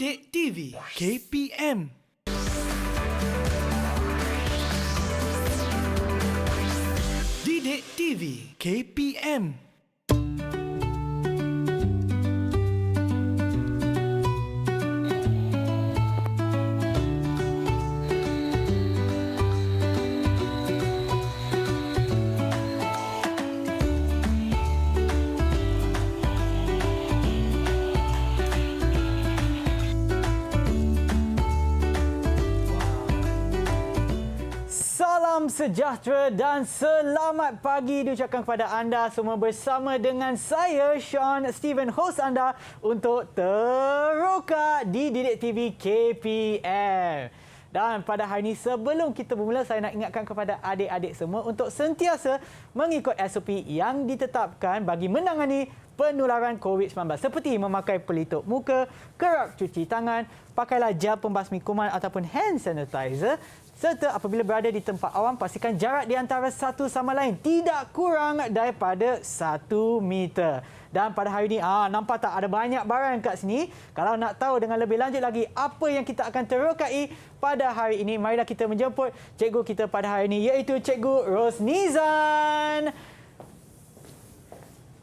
Didik TV KPM. Didik TV KPM. Salam sejahtera dan selamat pagi diucapkan kepada anda semua bersama dengan saya Sean Steven, host anda untuk Teroka di Didik TV KPM. Dan pada hari ini sebelum kita bermula, saya nak ingatkan kepada adik-adik semua untuk sentiasa mengikut SOP yang ditetapkan bagi menangani penularan COVID-19 seperti memakai pelitup muka, kerap cuci tangan, pakailah gel pembasmi kuman ataupun hand sanitizer, serta apabila berada di tempat awam, pastikan jarak di antara satu sama lain tidak kurang daripada 1 meter. Dan pada hari ini, nampak tak ada banyak barang kat sini? Kalau nak tahu dengan lebih lanjut lagi apa yang kita akan terokai pada hari ini, marilah kita menjemput cikgu kita pada hari ini, iaitu Cikgu Rosnizan.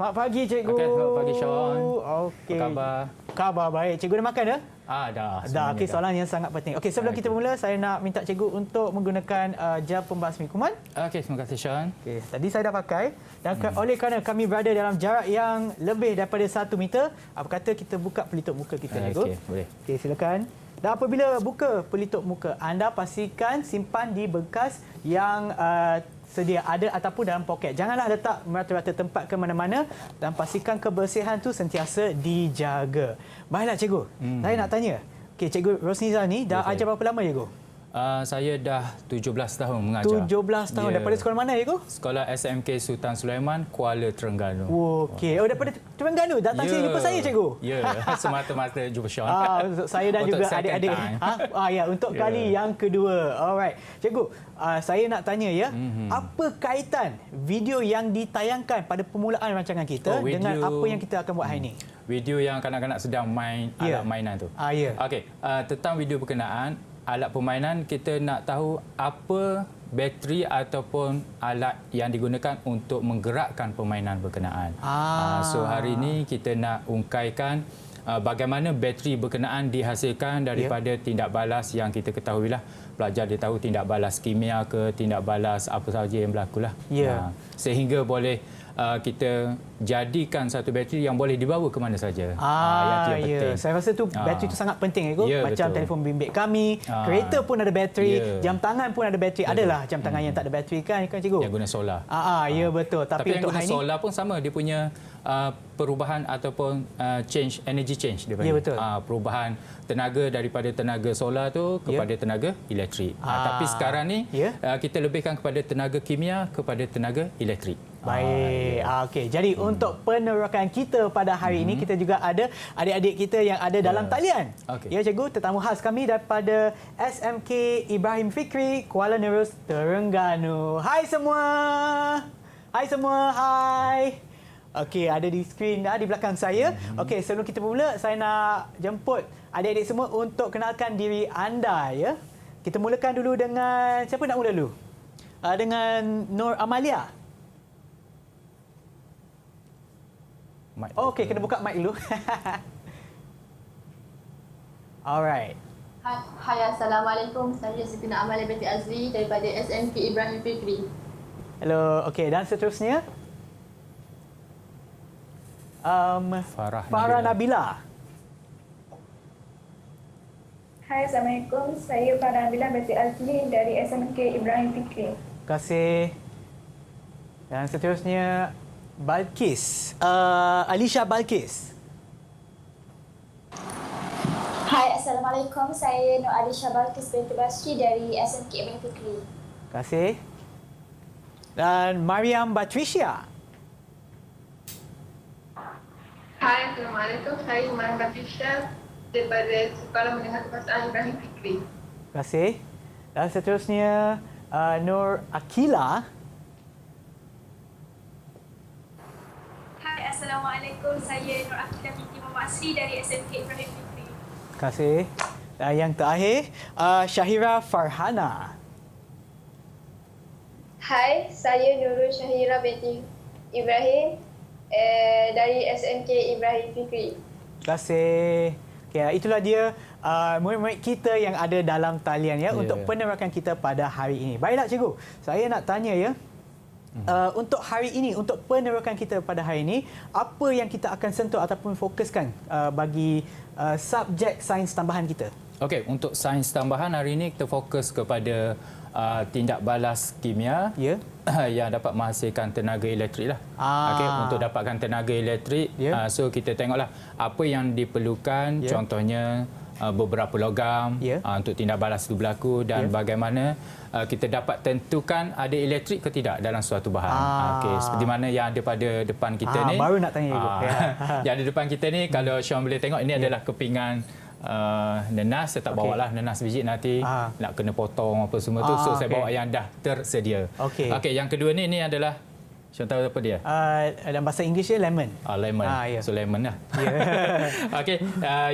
Selamat pagi, Cikgu. Okey, selamat pagi, Sean. Okey. Apa khabar? Khabar baik. Cikgu dah makan dah? Dah. Okey, soalan yang sangat penting. Okey, sebelum kita bermula, saya nak minta cikgu untuk menggunakan gel pembasmi kuman. Okey, terima kasih, Sean. Okey, tadi saya dah pakai dan oleh kerana kami berada dalam jarak yang lebih daripada 1 meter, apa kata kita buka pelitup muka kita, cikgu? Okey, boleh. Okey, silakan. Dan apabila buka pelitup muka, anda pastikan simpan di bekas yang sedia ada ataupun dalam poket. Janganlah letak merata-rata tempat ke mana-mana dan pastikan kebersihan tu sentiasa dijaga. Baiklah, cikgu. Saya nak tanya. Okey, Cikgu Rosnizan ni dah ajar berapa lama, cikgu? Saya dah 17 tahun mengajar. 17 tahun. Daripada sekolah mana, cikgu? Sekolah SMK Sultan Sulaiman, Kuala Terengganu. Okey. Oh, daripada Terengganu. Datang sini jumpa saya, cikgu? Ya, semata-mata jumpa Sean. Untuk saya dan Untuk juga second adik-adik. time. Ya, untuk kali yang kedua. Alright. Cikgu, saya nak tanya ya, apa kaitan video yang ditayangkan pada permulaan rancangan kita dengan apa yang kita akan buat hari ini? Video yang kanak-kanak sedang main alat mainan tu. Ya. Okey, tentang video berkenaan alat permainan, kita nak tahu apa bateri ataupun alat yang digunakan untuk menggerakkan permainan berkenaan. So hari ini kita nak ungkaikan bagaimana bateri berkenaan dihasilkan daripada tindak balas yang kita ketahuilah. Pelajar dia tahu tindak balas kimia ke, tindak balas apa sahaja yang berlakulah. Sehingga boleh kita jadikan satu bateri yang boleh dibawa ke mana saja. Yang penting. Saya rasa tu bateri itu sangat penting, macam betul. telefon bimbit kami, kereta pun ada bateri, jam tangan pun ada bateri. Adalah jam tangan yang tak ada bateri kan cikgu? Yang guna solar. Ya betul. Tapi yang untuk guna hari ini solar pun sama, dia punya perubahan ataupun energy change dia Ya, panggil. betul. Perubahan tenaga daripada tenaga solar tu kepada tenaga elektrik. Tapi sekarang ni kita lebihkan kepada tenaga kimia kepada tenaga elektrik. Baik. Okey. Jadi untuk penerokan kita pada hari ini, kita juga ada adik-adik kita yang ada dalam talian. Ya, cikgu, tetamu khas kami daripada SMK Ibrahim Fikri, Kuala Nerus, Terengganu. Hai semua. Hai semua. Hai. Okey, ada di skrin di belakang saya. Okey, sebelum kita bermula, saya nak jemput adik-adik semua untuk kenalkan diri anda ya. Kita mulakan dulu dengan siapa nak mula dulu? Dengan Nur Amalia. Okey, kena buka mic dulu. Alright. Hai, Assalamualaikum. Saya Siti Amalia binti Azri daripada SMK Ibrahim Fikri. Hello. Okey, dan seterusnya Farah Nabila. Hai, Assalamualaikum. Saya Farah Nabila binti Azri dari SMK Ibrahim Fikri. Terima kasih. Dan seterusnya Balkis. Alisha Balkis. Hai, Assalamualaikum. Saya Nur Alisha Balkis binti Basri dari SMK Ibrahim Fikri. Terima kasih. Dan Mariam Patricia. Hai, Assalamualaikum. Saya Mariam Patricia daripada Sekolah Menengah Kepasaan Ibrahim Fikri. Terima kasih. Dan seterusnya Nur Akila. Hai, Assalamualaikum. Saya Nur Akila binti Muhammad Asri dari SMK Ibrahim Fikri. Terima kasih. Dan yang terakhir, Syahira Farhana. Hai, saya Nurul Syahira binti Ibrahim dari SMK Ibrahim Fikri. Terima kasih. Okay, itulah dia murid-murid kita yang ada dalam talian ya untuk penerokan kita pada hari ini. Baiklah cikgu, saya nak tanya ya. Untuk hari ini, untuk penerokan kita pada hari ini, apa yang kita akan sentuh ataupun fokuskan bagi subjek sains tambahan kita? Okey, untuk sains tambahan hari ini kita fokus kepada tindak balas kimia yang dapat menghasilkan tenaga elektrik lah. Okey, untuk dapatkan tenaga elektrik, so kita tengoklah apa yang diperlukan, contohnya beberapa logam untuk tindak balas itu berlaku dan bagaimana kita dapat tentukan ada elektrik ke tidak dalam suatu bahan. Okey, seperti mana yang ada pada depan kita ni. Baru nak tanya ibu. Yang ada depan kita ni, kalau Sean boleh tengok, ini adalah kepingan nenas. Saya tak bawa lah nenas biji, nanti nak kena potong apa semua tu. So saya bawa yang dah tersedia. Okey, yang kedua ni adalah, Sean tahu apa dia? Dalam bahasa Inggeris dia lemon. Lemon. So lemon lah. Okey,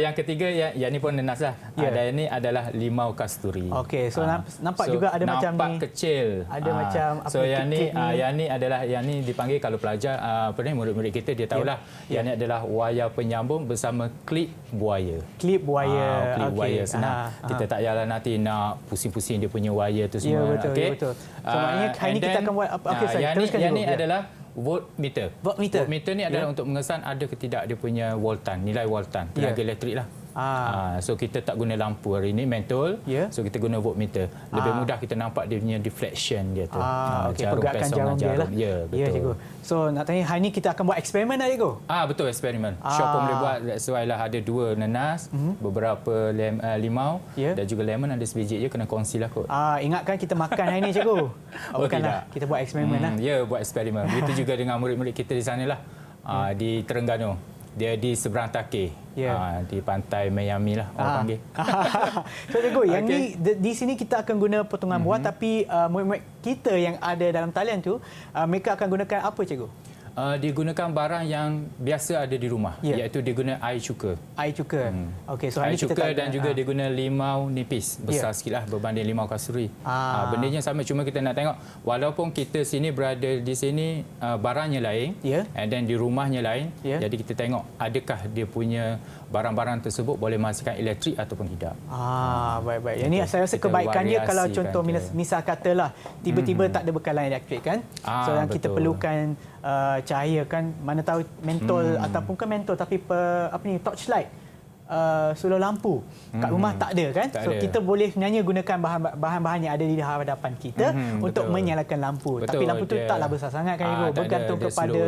yang ketiga yang ni pun nenas lah. Ada ini adalah limau kasturi. Okey, so nampak juga ada macam ni. Nampak kecil. Ada macam apa? So yang ni adalah yang ni dipanggil, kalau pelajar apa ni, murid-murid kita dia tahulah. Yang ni adalah wayar penyambung bersama klip buaya. Klip buaya. Klip buaya senang. Kita tak payah nanti nak pusing-pusing dia punya wayar tu semua. Betul, betul. So maknanya hari ni kita akan buat apa? Okey, saya teruskan yang ni adalah voltmeter. Voltmeter ni adalah untuk mengesan ada ke tidak dia punya voltan, nilai voltan, tenaga elektrik lah. So kita tak guna lampu hari ini, mentol. So kita guna voltmeter. Lebih mudah kita nampak dia punya deflection dia tu. Pergerakan jarum dia lah. Ya, betul. Cikgu. So nak tanya, hari ni kita akan buat eksperimen lah cikgu? Betul, eksperimen. Syok pun boleh buat. That's why lah ada 2 nenas, beberapa limau dan juga lemon, ada sebiji je, kena kongsi lah kot. Ingatkan kita makan hari ni cikgu. Bukanlah, kita buat eksperimen lah. Ya, buat eksperimen. Begitu juga dengan murid-murid kita di sana lah. Di Terengganu. Dia di seberang Takeh. Di pantai Miami lah orang panggil. So cikgu, yang ni di sini kita akan guna potongan buah, tapi murid-murid kita yang ada dalam talian tu, mereka akan gunakan apa cikgu? Digunakan barang yang biasa ada di rumah, iaitu diguna air cuka. Air cuka. Okey, so air cuka dan juga diguna limau nipis, besar sikitlah berbanding limau kasturi. Bendanya sama, cuma kita nak tengok walaupun kita sini berada di sini, barangnya lain, and then di rumahnya lain. Jadi kita tengok adakah dia punya barang-barang tersebut boleh menghasilkan elektrik ataupun tidak. Baik-baik. Yang ni saya rasa kebaikan dia kalau contoh misal katalah tiba-tiba tak ada bekalan elektrik kan. So yang kita perlukan cahaya kan, mana tahu mentol ataupun bukan mentol tapi torchlight, solar lampu kat rumah tak ada kan. So kita boleh sebenarnya gunakan bahan-bahan yang ada di hadapan kita untuk menyalakan lampu. Tapi lampu tu taklah besar sangat kan ibu, bergantung kepada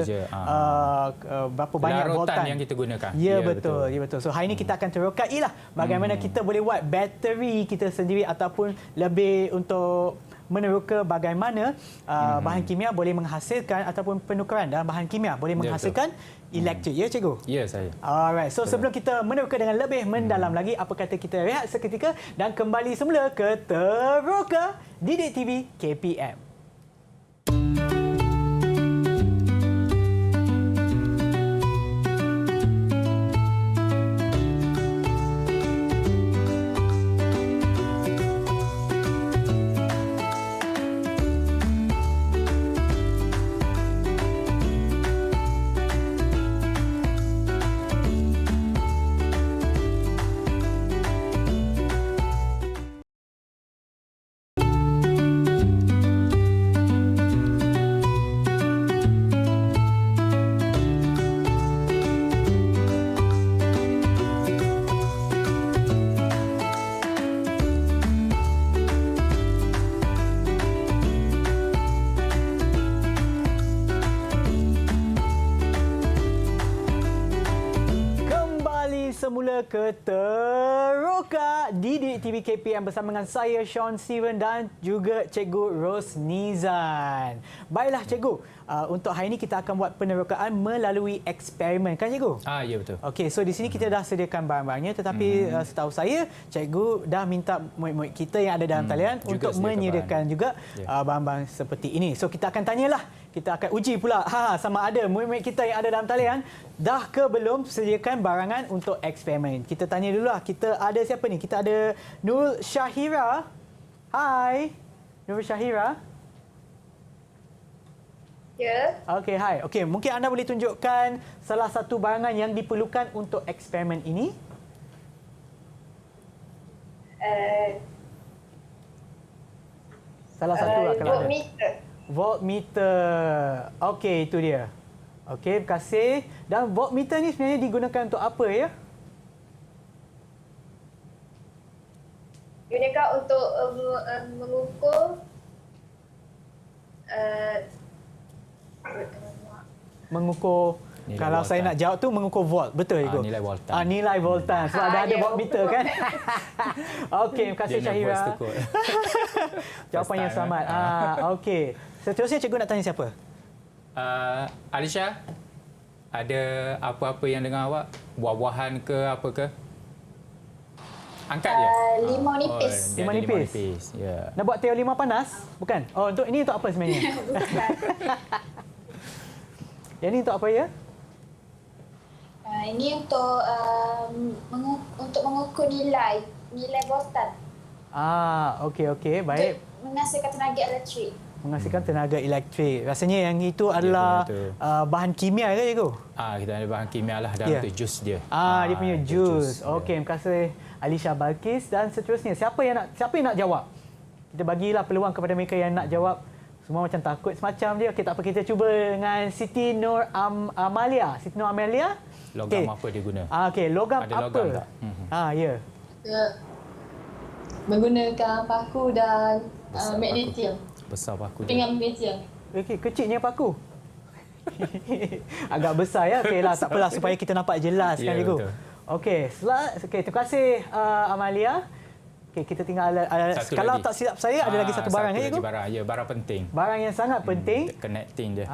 berapa banyak voltan yang kita gunakan. Ya, betul. So hari ini kita akan terokailah bagaimana kita boleh buat bateri kita sendiri, ataupun lebih untuk meneroka bagaimana bahan kimia boleh menghasilkan, ataupun penukaran dalam bahan kimia boleh menghasilkan elektrik. Ya cikgu? Ya, saya. Alright. So sebelum kita meneroka dengan lebih mendalam lagi, apa kata kita rehat seketika dan kembali semula ke Teroka Didik TV KPM. Semula ke Teroka Didik TV KPM bersama dengan saya Sean Steven dan juga Cikgu Rosnizan. Baiklah cikgu, untuk hari ini kita akan buat penerokaan melalui eksperimen kan cikgu? Ya, betul. Okey, so di sini kita dah sediakan barang-barangnya, tetapi setahu saya cikgu dah minta murid-murid kita yang ada dalam talian untuk menyediakan juga barang-barang seperti ini. So kita akan tanyalah kita akan uji pula sama ada murid-murid kita yang ada dalam talian dah ke belum sediakan barangan untuk eksperimen. Kita tanya dulu lah. Kita ada siapa ni? Kita ada Nurul Syahira. Hai. Nurul Syahira. Ya. Okey, hai. Okey, mungkin anda boleh tunjukkan salah satu barangan yang diperlukan untuk eksperimen ini? Salah satu lah kalau ada. Voltmeter. Voltmeter. Okey, itu dia. Okey, terima kasih. Dan voltmeter ni sebenarnya digunakan untuk apa ya? Gunakan untuk mengukur Mengukur Nilai kalau saya voltan. nak jawab tu mengukur volt. Betul Ego? Nilai voltan. Nilai voltan. Sebab ada ya. voltmeter kan. Okey, terima kasih Dia Syahira. nervous tu kot. Jawapan yang First time, selamat. Okey. Seterusnya cikgu nak tanya siapa? Alisha, ada apa-apa yang dengar awak? Buah-buahan ke apa ke? Angkat je. Limau nipis. Oh, dia Limau ada nipis. Ya. Nak buat teh limau panas? Bukan. Oh, ini untuk apa sebenarnya? Bukan. Yang ni untuk apa ya? Ini untuk untuk mengukur nilai voltan. Okey, baik. Untuk menghasilkan tenaga elektrik. Menghasilkan tenaga elektrik. Rasanya yang itu adalah betul. bahan kimia ke cikgu? Kita ada bahan kimia lah dalam Ya. tu jus dia. Dia punya itu jus. dia. Okey, terima kasih Alisha Balkis dan seterusnya siapa yang nak jawab? Kita bagilah peluang kepada mereka yang nak jawab. Semua macam takut semacam dia. Okey, tak apa, kita cuba dengan Siti Nur Amalia. Siti Nur Amalia. Logam apa dia guna? Okey, logam Ada apa? logam tak? Ya. Kita menggunakan paku dan magnesium. Besar paku dia. Dengan magnesium. Okey, kecilnya paku. Agak besar ya. Okeylah, tak apalah supaya kita nampak jelas kan Ya, cikgu. betul. Okey, terima kasih Amalia. Okey, kita tinggal Satu kalau lagi. tak silap saya ada lagi satu barang ya lagi cikgu. barang. Ya, barang penting. Barang yang sangat penting. Connecting dia.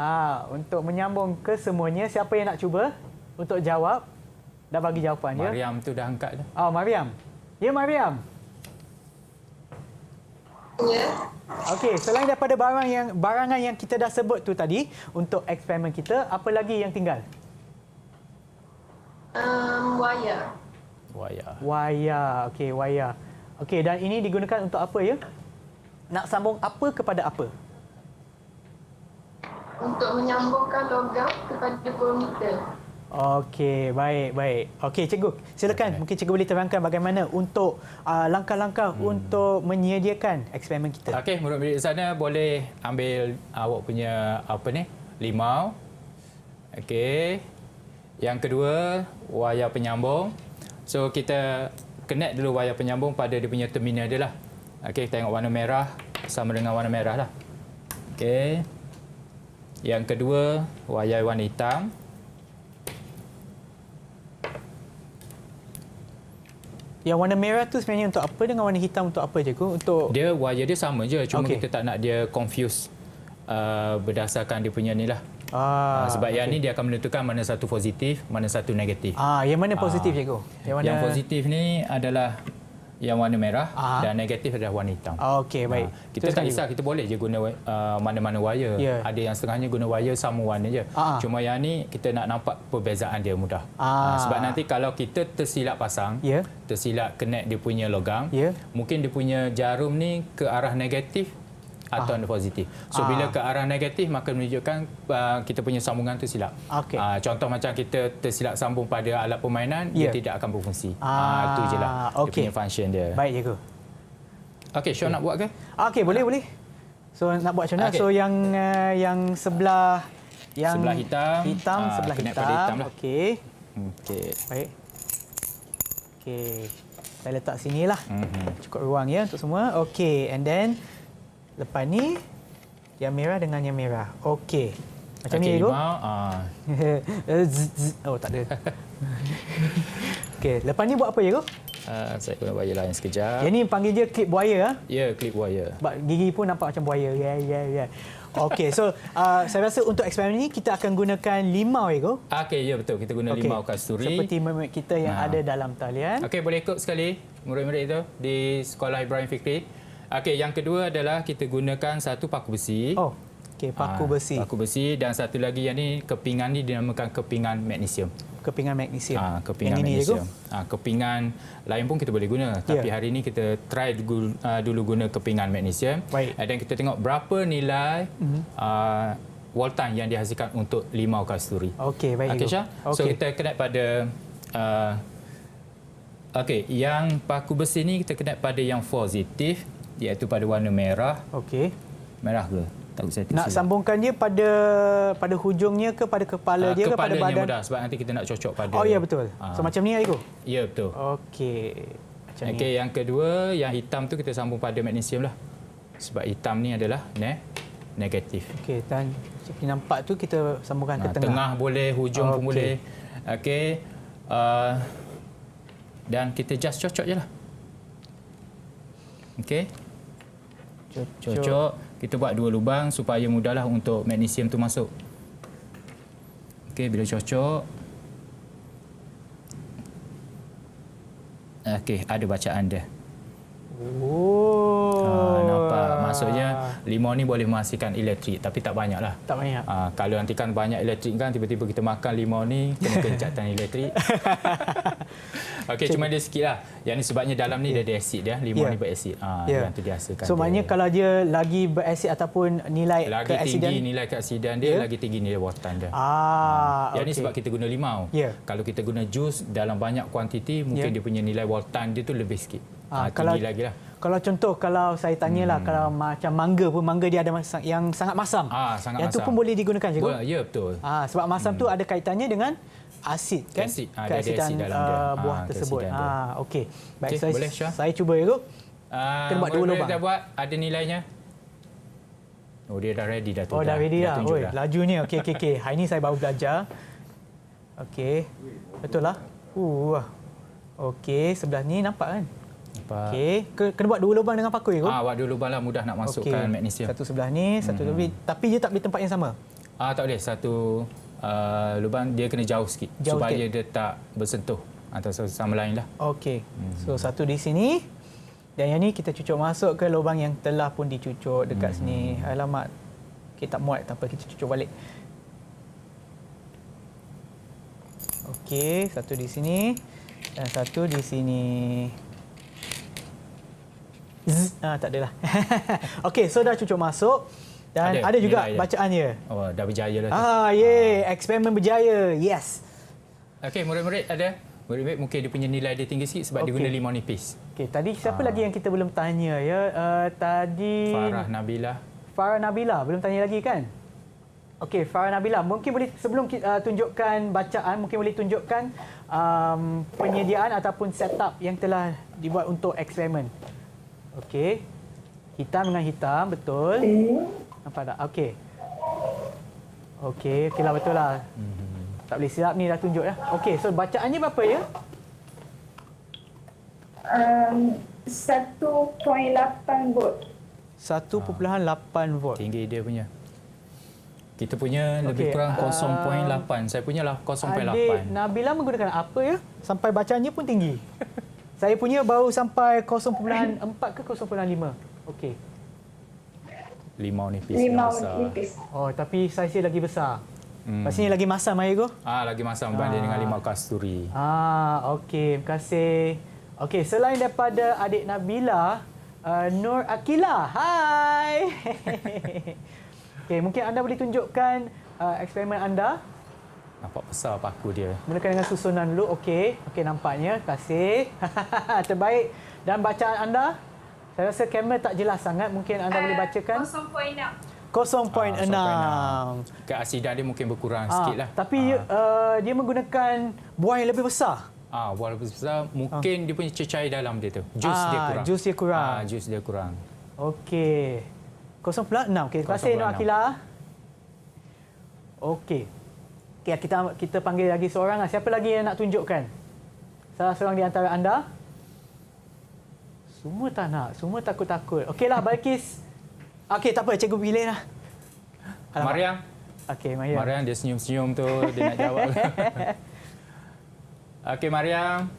Untuk menyambung ke semuanya, siapa yang nak cuba untuk jawab? Dah bagi jawapan ya. Mariam tu dah angkat dah. Mariam. Ya, Mariam. Ya. Okey, selain daripada barangan yang kita dah sebut tu tadi untuk eksperimen kita, apa lagi yang tinggal? Wayar. Wayar. Wayar. Okey, wayar. Okey, dan ini digunakan untuk apa ya? Nak sambung apa kepada apa? Untuk menyambungkan logam kepada voltmeter. Okey, baik. Okey, cikgu, silakan. Mungkin cikgu boleh terangkan bagaimana untuk langkah-langkah untuk menyediakan eksperimen kita. Okey, murid-murid di sana boleh ambil awak punya limau. Okey. Yang kedua, wayar penyambung. So kita connect dulu wayar penyambung pada dia punya terminal dia lah. Okey, tengok warna merah sama dengan warna merah lah. Okey. Yang kedua, wayar warna hitam. Yang warna merah tu sebenarnya untuk apa dengan warna hitam untuk apa cikgu? Untuk Dia wayar dia sama je, cuma Okey. kita tak nak dia confuse berdasarkan dia punya ni lah. Sebab yang ni dia akan menentukan mana satu positif, mana satu negatif. yang mana positif cikgu? Yang positif ni adalah yang warna merah dan negatif adalah warna hitam. Okey, baik. Kita tak kisah, kita boleh je guna mana-mana wayar. Ya. Ada yang setengahnya guna wayar sama warna je. Cuma yang ni kita nak nampak perbezaan dia mudah. Sebab nanti kalau kita tersilap pasang, Ya. tersilap connect dia punya logam, Ya. mungkin dia punya jarum ni ke arah negatif atau positif. So bila ke arah negatif maka menunjukkan kita punya sambungan tu silap. Okey. Contoh macam kita tersilap sambung pada alat permainan, Ya. dia tidak akan berfungsi. Itu je lah dia okey. punya function dia. Baik cikgu. Okey, Syah nak buat ke? Okey, boleh. So nak buat macam mana? Okey. So yang sebelah Sebelah hitam, sebelah connect hitam. pada hitam lah. Okey. Okey. Baik. Okey. Saya letak sinilah. Cukup ruang ya untuk semua. Okey, and then lepas ni yang merah dengan yang merah. Okey. Macam ni cikgu. Oh, tak ada. Okey, lepas ni buat apa cikgu? Saya guna wayar lain sekejap. Yang ni panggil dia clip buaya. Ya, clip wire. Sebab gigi pun nampak macam buaya. Ya. Okey, so saya rasa untuk eksperimen ni kita akan gunakan limau cikgu. Okey, ya betul. Kita guna limau kasturi. Seperti murid kita yang ada dalam talian. Okey, boleh ikut sekali murid-murid itu di Sekolah Ibrahim Fikri. Okey, yang kedua adalah kita gunakan satu paku besi. Oh. Okey, paku besi. Paku besi dan satu lagi yang ni kepingan ni dinamakan kepingan magnesium. Kepingan magnesium. Kepingan yang magnesium. Kepingan lain pun kita boleh guna, tapi hari ini kita try dulu guna kepingan magnesium. Baik. Dan kita tengok berapa nilai voltan yang dihasilkan untuk limau kasturi. Okey, baik. Okey, Syah. So kita connect pada yang paku besi ni kita connect pada yang positif, iaitu pada warna merah. Okey. Merah ke? Tak saya Nak sambungkan dia pada hujungnya ke pada kepala dia ke pada kepalanya badan? mudah sebab nanti kita nak cocok pada. Oh ya, betul. So macam ni Aiko? Ya, betul. Okey. Macam ni. Okey, yang kedua, yang hitam tu kita sambung pada magnesium lah. Sebab hitam ni adalah negatif. Okey, dan seperti nampak tu kita sambungkan ke tengah. Tengah boleh, hujung pun boleh. Okey. Dan kita just cocok je lah. Okey. Cocok. Kita buat 2 lubang supaya mudahlah untuk magnesium tu masuk. Okey, bila cocok. Okey, ada bacaan dia. Oh. Nampak? Maksudnya limau ni boleh menghasilkan elektrik tapi tak banyak lah. Tak banyak. Kalau nanti kan banyak elektrik kan tiba-tiba kita makan limau ni kena kencatan elektrik. Okey, cuma dia sikit lah. Yang ni sebabnya dalam ni dia ada asid dia. Limau ni berasid. Yang tu dihasilkan. So maknanya kalau dia lagi berasid ataupun nilai lagi keasidan, tinggi nilai keasidan dia, lagi tinggi nilai voltan dia. Yang ni sebab kita guna limau. Kalau kita guna jus dalam banyak kuantiti, mungkin dia punya nilai voltan dia tu lebih sikit. Tinggi lagi lah. Kalau contoh, kalau saya tanyalah, kalau macam mangga pun, mangga dia ada yang sangat masam. Sangat yang masam. tu pun boleh digunakan je. Ya, betul. Sebab masam tu ada kaitannya dengan asid kan? Asid. Keasidan asid dalam dia. buah tersebut. Okey. Baik, Okay, boleh, Syah? saya cuba ya. Kita buat 2 lubang. Dah buat, ada nilainya. Oh, dia dah ready dah tu. Oh, dah ready dah. tunjuk Oi, lajunya. Okey. Hari ni saya baru belajar. Okey. Betul lah. Okey, sebelah ni nampak kan? Okey, kena buat 2 lubang dengan paku ya? Buat 2 lubang lah, mudah nak masukkan magnesium. Satu sebelah ni, satu lebih. Tapi dia tak boleh tempat yang sama. Tak boleh. Satu lubang dia kena jauh sikit supaya dia tak bersentuh antara satu sama lain lah. Okey. So satu di sini dan yang ni kita cucuk masuk ke lubang yang telah pun dicucuk dekat sini. Alamak. Kita tak muat, tak apa, kita cucuk balik. Okey, satu di sini dan satu di sini. Tak adalah. Okey, so dah cucuk masuk dan ada juga bacaannya. Oh, dah berjaya lah tu. Eksperimen berjaya. Yes. Okey, murid-murid ada. Murid-murid mungkin dia punya nilai dia tinggi sikit sebab dia guna limau nipis. Okey, tadi siapa lagi yang kita belum tanya ya? Tadi Farah Nabila belum tanya lagi kan? Okey, Farah Nabila, mungkin boleh sebelum kita tunjukkan bacaan, mungkin boleh tunjukkan penyediaan ataupun setup yang telah dibuat untuk eksperimen. Okey. Hitam dengan hitam, betul. Nampak tak? Okey. Okeylah, betul lah. Tak boleh silap ni, dah tunjuk dah. Okey, so bacaannya berapa ya? 1.8 volt. 1.8 volt. Tinggi dia punya. Kita punya lebih kurang 0.8. Saya punya lah 0.8. Adik Nabila menggunakan apa ya? Sampai bacaannya pun tinggi. Saya punya baru sampai 0.4 ke 0.5. Okey. Limau nipis. Oh, tapi saiz lagi besar. Pastinya lagi masam, Aygo? Lagi masam berbanding dengan limau kasturi. Okey. Terima kasih. Okey, selain daripada adik Nabila, Nur Akila. Hai. Okey, mungkin anda boleh tunjukkan eksperimen anda. Nampak besar paku dia. Mulakan dengan susunan dulu. Okey, nampaknya. Terima kasih. Terbaik. Dan bacaan anda? Saya rasa kamera tak jelas sangat. Mungkin anda boleh bacakan. 0.6. Keasidan dia mungkin berkurang sikit lah. Tapi dia menggunakan buah yang lebih besar. Buah lebih besar. Mungkin dia punya cecair dalam dia tu. Jus dia kurang. Okey. 0.6. Okey, terima kasih Nur Akila. Okey. Kita panggil lagi seorang. Siapa lagi yang nak tunjukkan? Salah seorang di antara anda? Semua tak nak. Semua takut-takut. Okeylah, Balkis. Okey, tak apa. Cikgu pilih lah. Mariam. Okey, Mariam. Mariam dia senyum-senyum tu. Dia nak jawab. Okey, Mariam.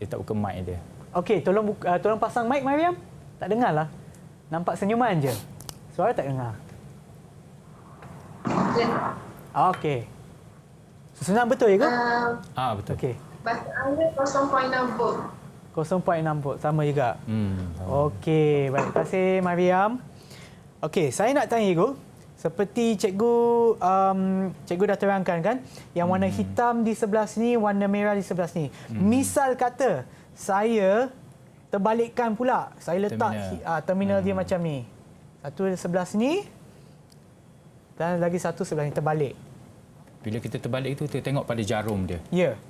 Dia tak buka mic dia. Okey, tolong pasang mic, Mariam. Tak dengar lah. Nampak senyuman je. Suara tak dengar. Ya. Okey. Susunan betul ya ke? Betul. Okey. Bacaan dia 0.6 volt. 0.6 volt. Sama juga. Sama. Okey. Baik. Terima kasih Mariam. Okey. Saya nak tanya cikgu. Seperti cikgu dah terangkan kan. Yang warna hitam di sebelah sini, warna merah di sebelah sini. Misal kata, saya terbalikkan pula. Saya letak terminal dia macam ni. Satu sebelah sini dan lagi satu sebelah ni, terbalik. Bila kita terbalik itu, kita tengok pada jarum dia. Ya.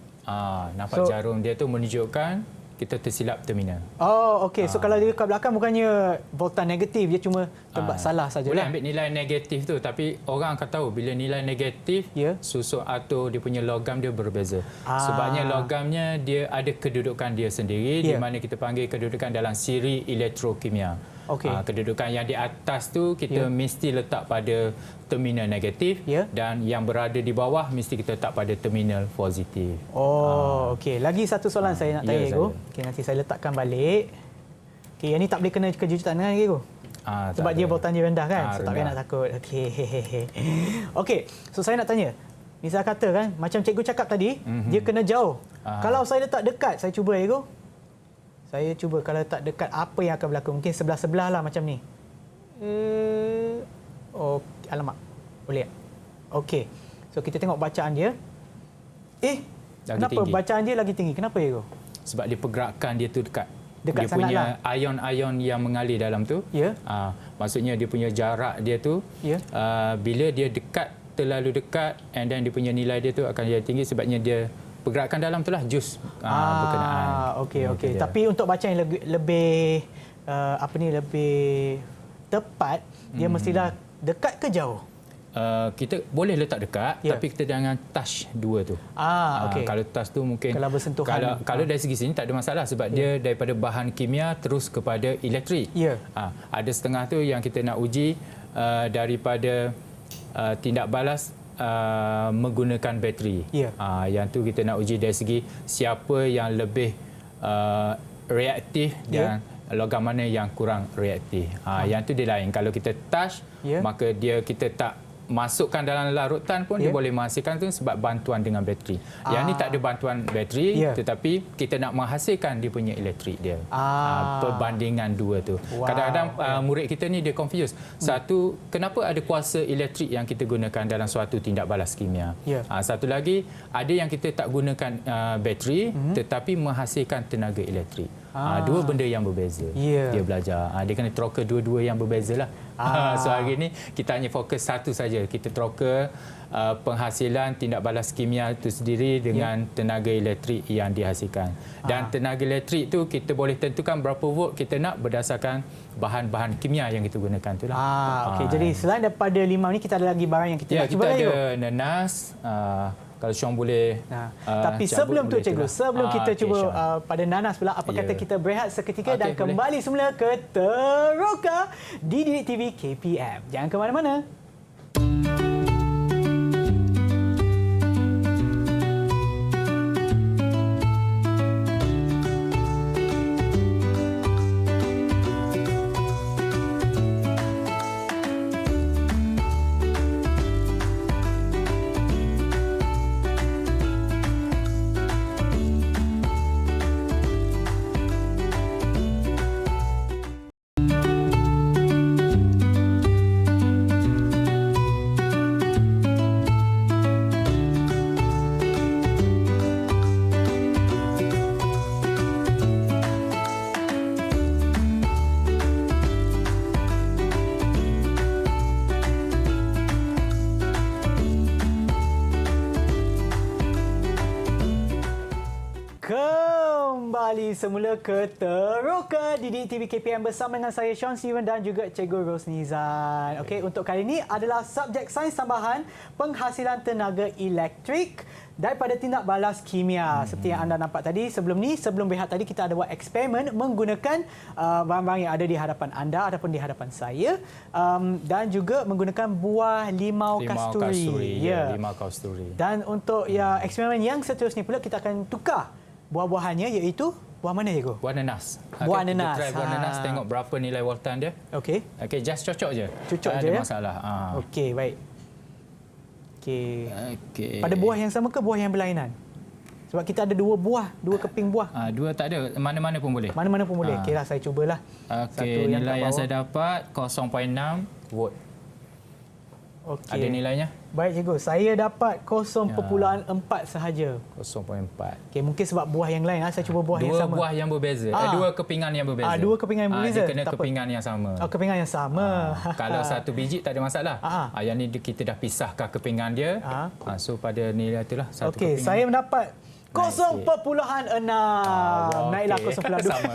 Nampak jarum dia tu menunjukkan kita tersilap terminal. Oh, okey. So kalau dia kat belakang bukannya voltan negatif, dia cuma tebak salah saja. Boleh ambil nilai negatif tu, tapi orang akan tahu bila nilai negatif, susuk atau dia punya logam dia berbeza. Sebabnya logamnya dia ada kedudukan dia sendiri, di mana kita panggil kedudukan dalam siri elektrokimia. Okey. Kedudukan yang di atas tu kita mesti letak pada terminal negatif, dan yang berada di bawah mesti kita letak pada terminal positif. Oh, okey. Lagi satu soalan saya nak tanya, Cikgu. Okey, nanti saya letakkan balik. Okey, yang ni tak boleh kena kejutan kan, Cikgu? Sebab dia voltan dia rendah kan? So tak payah nak takut. Okey. Okey, so saya nak tanya. Misal kata kan, macam cikgu cakap tadi, dia kena jauh. Kalau saya letak dekat, saya cuba, Cikgu. Saya cuba kalau letak dekat, apa yang akan berlaku? Mungkin sebelah-sebelah lah macam ni. Oh, alamak. Boleh tak? Okey. So kita tengok bacaan dia. Kenapa tinggi. bacaan dia lagi tinggi? Kenapa, Cikgu? Sebab dia pergerakan dia tu dekat. Dekat dia punya sangatlah. ion-ion yang mengalir dalam tu. Maksudnya dia punya jarak dia tu. Bila dia dekat, terlalu dekat, and then dia punya nilai dia tu akan jadi tinggi sebabnya dia pergerakan dalam tu lah jus berkenaan. Okey. Tapi untuk bacaan yang lebih lebih tepat, dia mestilah dekat ke jauh? Kita boleh letak dekat, tapi kita jangan touch dua tu. Okey. Kalau touch tu mungkin kalau bersentuhan. Kalau dari segi sini tak ada masalah sebab dia daripada bahan kimia terus kepada elektrik. Ada setengah tu yang kita nak uji daripada tindak balas menggunakan bateri. Yang tu kita nak uji dari segi siapa yang lebih reaktif dan logam mana yang kurang reaktif. Yang tu dia lain. Kalau kita touch, maka kita tak masukkan dalam larutan pun dia boleh menghasilkan tu sebab bantuan dengan bateri. Yang ni tak ada bantuan bateri, tetapi kita nak menghasilkan dia punya elektrik dia. Perbandingan dua tu. Kadang-kadang murid kita ni dia confuse. Satu, kenapa ada kuasa elektrik yang kita gunakan dalam suatu tindak balas kimia? Satu lagi, ada yang kita tak gunakan bateri tetapi menghasilkan tenaga elektrik. Dua benda yang berbeza. Dia belajar. Dia kena troka dua-dua yang berbeza lah. So hari ni kita hanya fokus satu saja. Kita troka penghasilan tindak balas kimia itu sendiri dengan tenaga elektrik yang dihasilkan. Dan tenaga elektrik tu kita boleh tentukan berapa volt kita nak berdasarkan bahan-bahan kimia yang kita gunakan tu lah. Okey. Jadi selain daripada limau ni, kita ada lagi barang yang kita nak cuba. Kita ada nanas. Kalau Syong boleh. Tapi sebelum tu, Cikgu, sebelum kita cuba pada nanas pula, apa kata kita berehat seketika dan kembali semula ke Teroka di Didik TV KPM. Jangan ke mana-mana. Kembali semula ke Teroka Didik TV KPM bersama dengan saya Sean Steven dan juga Cikgu Rosnizan. Okey, untuk kali ini adalah subjek sains tambahan penghasilan tenaga elektrik daripada tindak balas kimia. Seperti yang anda nampak tadi sebelum berehat tadi kita ada buat eksperimen menggunakan barang-barang yang ada di hadapan anda ataupun di hadapan saya dan juga menggunakan buah limau kasturi. Limau kasturi. Dan untuk eksperimen yang seterusnya pula kita akan tukar buah-buahannya iaitu Buah mana cikgu? Buah nanas. Buah Kita nanas. try buah nanas, tengok berapa nilai voltan dia. Okey. Okey, just cocok je. Cocok Tak je, ada ya? masalah. Okey, baik. Okey. Okey. Pada buah yang sama ke buah yang berlainan? Sebab kita ada dua buah, dua keping buah. Dua tak ada, mana-mana pun boleh. Mana-mana pun boleh. Okeylah, saya cubalah. Okey, nilai yang kat saya dapat 0.6 volt. Okey. Ada nilainya? Baik cikgu, saya dapat 0.4 sahaja. 0.4. Okey, mungkin sebab buah yang lain. Saya cuba buah yang Dua sama. buah yang berbeza. Dua kepingan yang berbeza. Dua kepingan yang berbeza. Dia kena Tak apa. kepingan yang sama. Oh, kepingan yang sama. Kalau satu biji tak ada masalah. Yang ni kita dah pisahkan kepingan dia. So pada nilai itulah satu Okey, kepingan. saya mendapat 0.6. Naiklah okey. 0.2. Sama.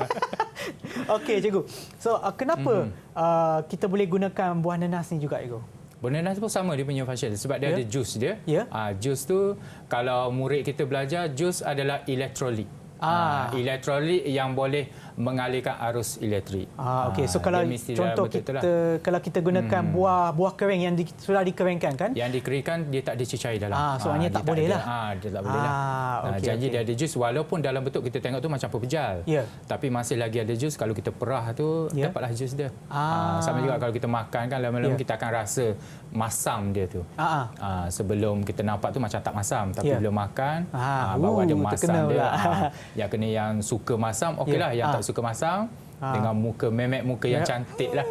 Okey, cikgu. So, kenapa kita boleh gunakan buah nanas ni juga, cikgu? Buah nanas pun sama dia punya function sebab dia ada jus dia. Ya. Jus tu kalau murid kita belajar, jus adalah elektrolit. Elektrolit yang boleh mengalirkan arus elektrik. Okey, so kalau dia mesti contoh betul-betul kita kalau kita gunakan buah kering yang sudah dikeringkan kan? Yang dikeringkan dia tak ada cecair dalam. Soalnya tak boleh lah. Dia tak boleh lah. Janji dia ada jus walaupun dalam bentuk kita tengok tu macam pepejal. Ya. Tapi masih lagi ada jus, kalau kita perah tu dapatlah jus dia. Sama juga kalau kita makan kan lama-lama kita akan rasa masam dia tu. Sebelum kita nampak tu macam tak masam, tapi bila makan baru ada masam dia. Yang kena yang suka masam okeylah, yang tak suka masam dengan muka memek muka yang cantik lah.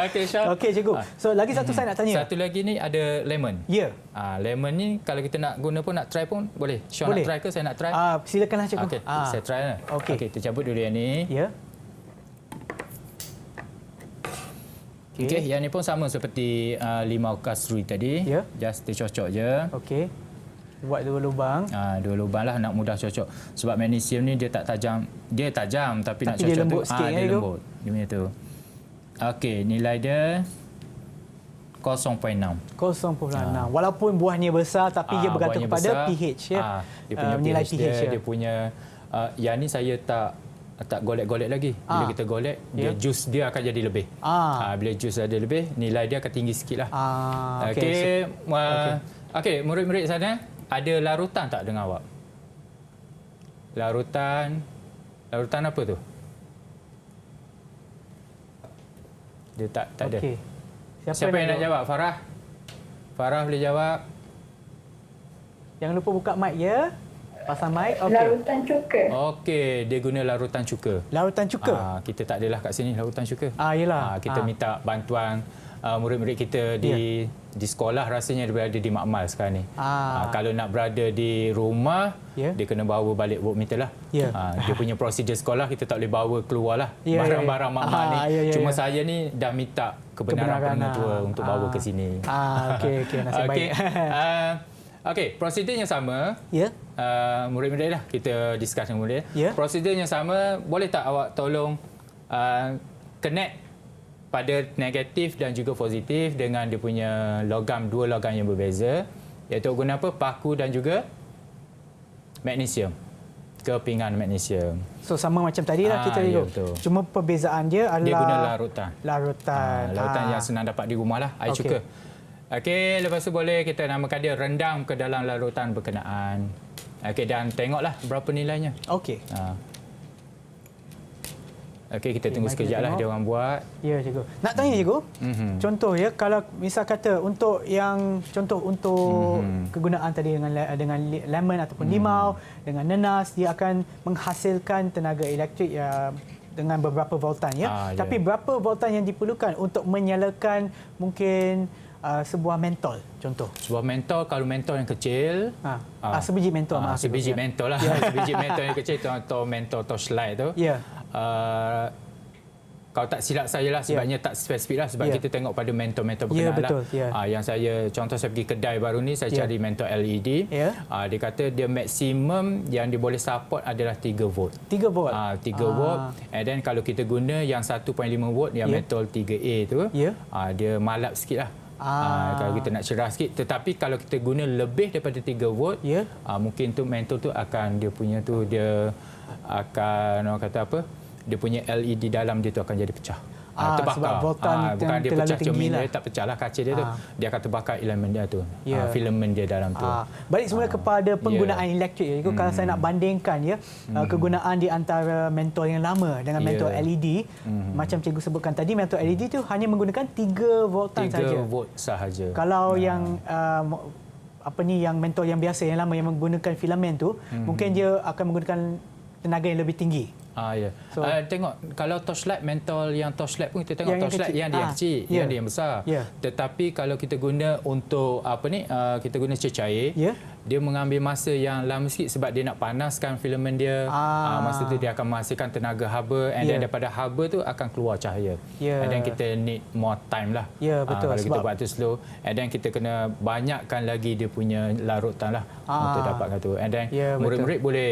Okey Syah. Okey cikgu. So lagi satu saya nak tanya. Satu lagi ni ada lemon. Ya. Lemon ni kalau kita nak guna pun nak try pun boleh. Syah Boleh. nak try ke saya nak try? Silakanlah cikgu. Okey, saya try lah. Okey. Okey, kita cabut dulu yang ni. Ya. Okey, yang ni pun sama seperti limau kasturi tadi. Ya. Just dicocok je. Okey. Buat dua lubang. Dua lubang lah nak mudah cocok. Sebab magnesium ni dia tak tajam. Dia tajam tapi nak cocok dia lembut tu. sikit Dia lembut. Dia punya tu. Okey, nilai dia 0.6. 0.6. Walaupun buahnya besar tapi dia bergantung buahnya kepada besar. pH ya. Dia punya nilai pH pH dia punya yang ni saya tak golek-golek lagi. Bila kita golek, dia jus dia akan jadi lebih. Bila jus ada lebih, nilai dia akan tinggi sikitlah. Okey. Okey, murid-murid sana ada larutan tak dengan awak? Larutan apa tu? Dia tak ada. Okey. Siapa yang nak jawab? Farah? Farah boleh jawab. Jangan lupa buka mic ya. Pasang mic. Okey. Larutan cuka. Okey, dia guna larutan cuka. Larutan cuka. Kita tak adalah kat sini larutan cuka. Yalah. Kita minta bantuan murid-murid kita di sekolah rasanya dia berada di makmal sekarang ni. Kalau nak berada di rumah, dia kena bawa balik voltmeter lah. Dia punya prosedur sekolah kita tak boleh bawa keluar lah barang-barang makmal ni. Cuma saya ni dah minta kebenaran pengetua untuk bawa ke sini. Okey, nasib baik. Okey, prosedurnya sama. Ya. Murid-murid lah kita discuss dengan murid. Prosedurnya sama, boleh tak awak tolong connect pada negatif dan juga positif dengan dia punya logam, dua logam yang berbeza, iaitu guna apa? Paku dan juga magnesium. Kepingan magnesium. So sama macam tadi lah kita ya, dulu. Cuma perbezaan dia adalah dia guna larutan. Larutan Yang senang dapat di rumah lah, air cuka. Okey, lepas tu boleh kita namakan dia rendam ke dalam larutan berkenaan. Okey, dan tengoklah berapa nilainya. Okey. Okey, kita tunggu sekejap lah dia orang buat. Ya, cikgu. Nak tanya cikgu, contoh ya, kalau misal kata untuk kegunaan tadi dengan lemon ataupun limau, dengan nanas, dia akan menghasilkan tenaga elektrik dengan beberapa voltan ya. Tapi berapa voltan yang diperlukan untuk menyalakan mungkin sebuah mentol contoh. Sebuah mentol, kalau mentol yang kecil, sebiji mentol maaf. Sebiji mentol lah. Sebiji mentol yang kecil atau mentol torchlight tu. Ya. Kalau tak silap saya lah, sebabnya tak spesifik lah, sebab kita tengok pada mentol-mentol berkenaan betul, lah. Yang saya, contoh saya pergi kedai baru ni, saya cari mentol LED. Dia kata dia maksimum yang dia boleh support adalah 3 volt. 3 volt? 3 volt. And then kalau kita guna yang 1.5 volt, yang mentol 3A tu, dia malap sikit lah. Kalau kita nak cerah sikit, tetapi kalau kita guna lebih daripada 3 volt, mungkin tu mentol tu akan dia punya tu dia akan orang kata apa? Dia punya LED dalam dia tu akan jadi pecah. terbakar. Sebab voltan Bukan dia terlalu pecah tinggi cermin lah. dia, tak pecah lah kaca dia tu. Dia akan terbakar elemen dia tu. Ya. Filament dia dalam tu. Balik semula kepada penggunaan elektrik. Jadi kalau saya nak bandingkan kegunaan di antara mentol yang lama dengan mentol LED, macam cikgu sebutkan tadi, mentol LED tu hanya menggunakan 3 voltan 3 saja. volt sahaja. Kalau yang yang mentol yang biasa yang lama yang menggunakan filament tu, mungkin dia akan menggunakan tenaga yang lebih tinggi. Ya. So- Tengok kalau torchlight mentol yang torchlight pun kita tengok Yang torchlight kecil. yang dia yang kecil, Ya. yang dia yang besar. Ya. Tetapi kalau kita guna untuk kita guna cecair, Ya. dia mengambil masa yang lama sikit sebab dia nak panaskan filament dia. Masa tu dia akan menghasilkan tenaga haba, and then daripada haba tu akan keluar cahaya. Ya. And then kita need more time lah. Ya, betul. Kalau kita Sebab- buat tu slow, and then kita kena banyakkan lagi dia punya larutan lah untuk dapatkan tu. And then Ya, betul. murid-murid boleh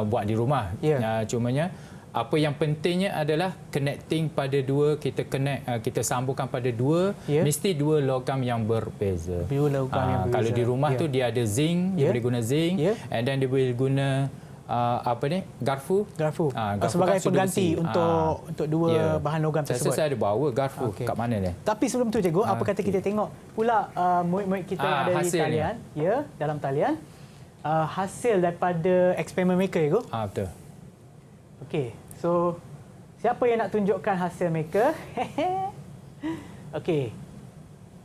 buat di rumah. Ya. Cumanya apa yang pentingnya adalah connecting pada dua, kita sambungkan pada dua, Ya. mesti dua logam yang berbeza. Dua logam yang berbeza. Kalau di rumah Ya. tu dia ada zinc, dia Ya. boleh guna zinc, Ya. and then dia boleh guna garfu. Garfu. Garfu Sebagai kan sudah pengganti besi. untuk dua bahan logam Saya tersebut. rasa saya ada bawa garfu kat mana dia? Tapi sebelum tu cikgu, apa kata kita tengok pula murid-murid kita yang ada di hasilnya. talian, dalam talian, hasil daripada eksperimen mereka cikgu. Betul. Okey. So siapa yang nak tunjukkan hasil mereka? Okey.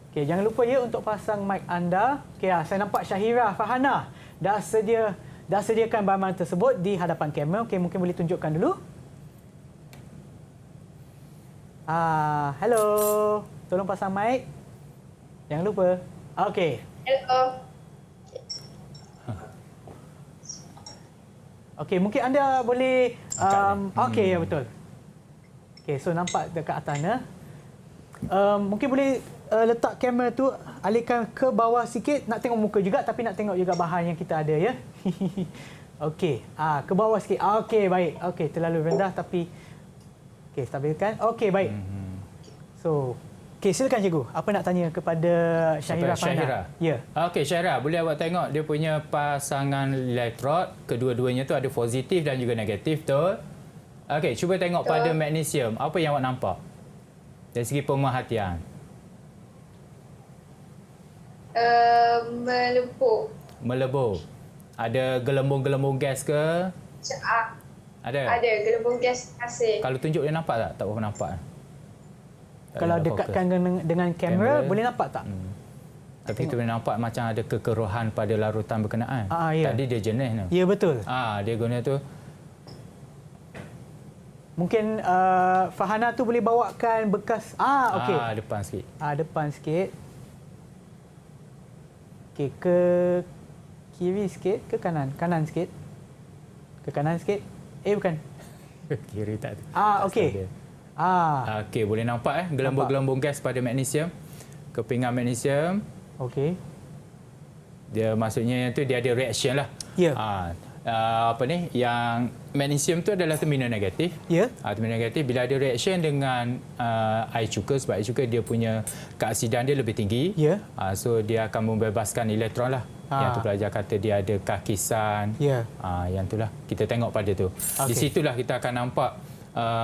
Okey, jangan lupa untuk pasang mic anda. Okey, saya nampak Syahira Fahana dah sediakan bahan tersebut di hadapan kamera. Okey, mungkin boleh tunjukkan dulu. Hello. Tolong pasang mic. Jangan lupa. Okey. Hello. Okey, mungkin anda boleh okey, ya betul. Okey, so nampak dekat atas mungkin boleh letak kamera tu, alihkan ke bawah sikit, nak tengok muka juga tapi nak tengok juga bahan yang kita ada ya. Okey, ke bawah sikit. Okey, baik. Okey, terlalu rendah tapi okey, stabilkan. Okey, baik. So, okey, silakan cikgu. Apa nak tanya kepada Syahira Fahana? Syahira. Ya. Okey, Syahira, boleh awak tengok dia punya pasangan elektrod, kedua-duanya tu ada positif dan juga negatif, betul? Okey, cuba tengok pada magnesium. Apa yang awak nampak? Dari segi pemerhatian. Melebur. Melebur. Ada gelembung-gelembung gas ke? Ada? Ada gelembung gas hasil. Kalau tunjuk dia nampak tak? Tak berapa nampak. Tak Kalau boleh fokus. dekatkan dengan kamera, boleh nampak tak? Tapi kita boleh nampak macam ada kekeruhan pada larutan berkenaan. Ya. Tadi dia jenis tu. Ya, betul. Dia guna tu. Mungkin Fahana tu boleh bawakan bekas. Okey. Depan sikit. Depan sikit. Okey, ke kiri sikit, ke kanan? Kanan sikit. Ke kanan sikit. Bukan. Kiri tak ada. Okey. Okey, boleh nampak gelembung-gelembung gas pada magnesium. Kepingan magnesium. Okey. Dia maksudnya tu dia ada reaction lah. Ya. Yang magnesium tu adalah terminal negatif. Ya. Terminal negatif bila ada reaction dengan air cuka, sebab air cuka dia punya keaksidan dia lebih tinggi. Ya. So dia akan membebaskan elektron lah. Yang tu pelajar kata dia ada kakisan. Ya. Yang itulah kita tengok pada tu. Okey. Di situlah kita akan nampak